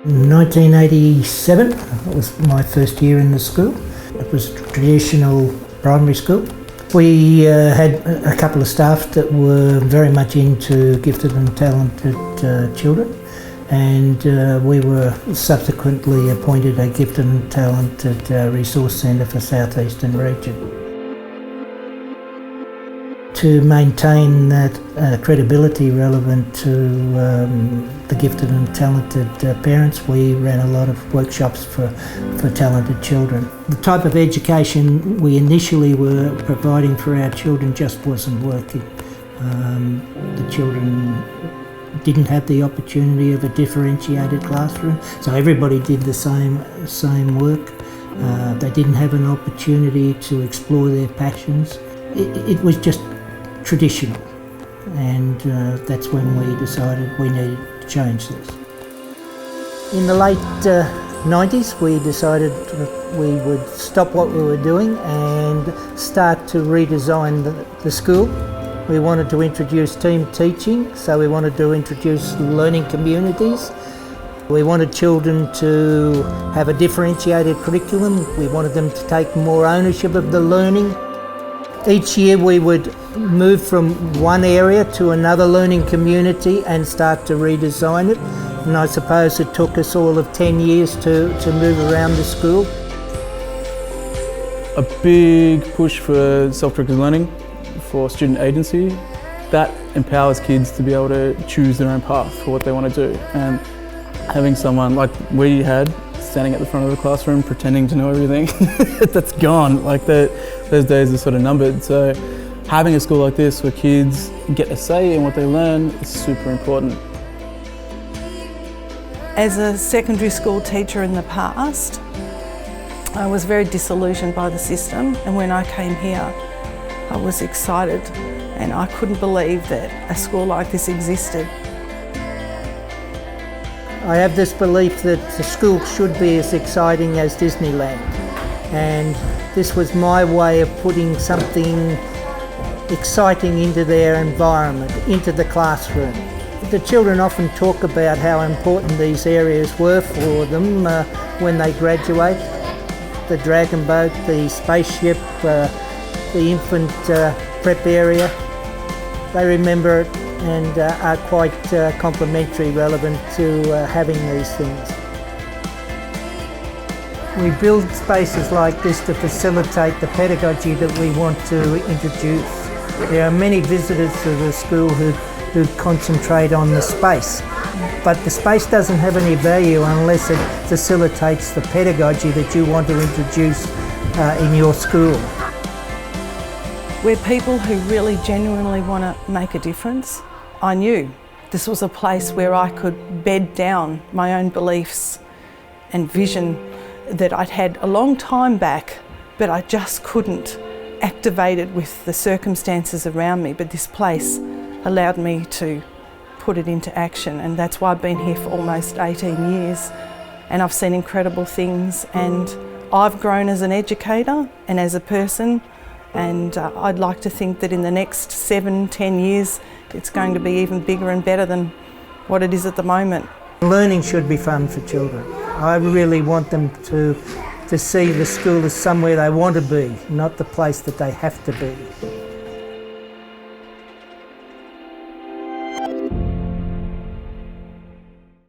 1987 was my first year in the school. It was a traditional primary school. We had a couple of staff that were very much into gifted and talented children, and we were subsequently appointed a gifted and talented resource centre for South Eastern region. To maintain that credibility relevant to the gifted and talented parents, we ran a lot of workshops for talented children. The type of education we initially were providing for our children just wasn't working. The children didn't have the opportunity of a differentiated classroom, so everybody did the same work. They didn't have an opportunity to explore their passions. It was just traditional, and that's when we decided we needed to change this. In the late 90s, we decided we would stop what we were doing and start to redesign the school. We wanted to introduce team teaching, so we wanted to introduce learning communities. We wanted children to have a differentiated curriculum. We wanted them to take more ownership of the learning. Each year we would move from one area to another learning community and start to redesign it. And I suppose it took us all of 10 years to move around the school. A big push for self-directed learning, for student agency. That empowers kids to be able to choose their own path for what they want to do. And having someone like we had standing at the front of the classroom pretending to know everything, that's gone. Like those days are sort of numbered. So having a school like this where kids get a say in what they learn is super important. As a secondary school teacher in the past, I was very disillusioned by the system, and when I came here I was excited, and I couldn't believe that a school like this existed. I have this belief that the school should be as exciting as Disneyland, and this was my way of putting something exciting into their environment, into the classroom. The children often talk about how important these areas were for them when they graduate. The dragon boat, the spaceship, the infant prep area. They remember it and are quite complementary, relevant to having these things. We build spaces like this to facilitate the pedagogy that we want to introduce. There are many visitors to the school who concentrate on the space, but the space doesn't have any value unless it facilitates the pedagogy that you want to introduce in your school. We're people who really genuinely want to make a difference. I knew this was a place where I could bed down my own beliefs and vision that I'd had a long time back, but I just couldn't activate it with the circumstances around me. But this place allowed me to put it into action, and that's why I've been here for almost 18 years. And I've seen incredible things, and I've grown as an educator and as a person. And I'd like to think that in the next 7-10 years, it's going to be even bigger and better than what it is at the moment. Learning should be fun for children. I really want them to see the school as somewhere they want to be, not the place that they have to be.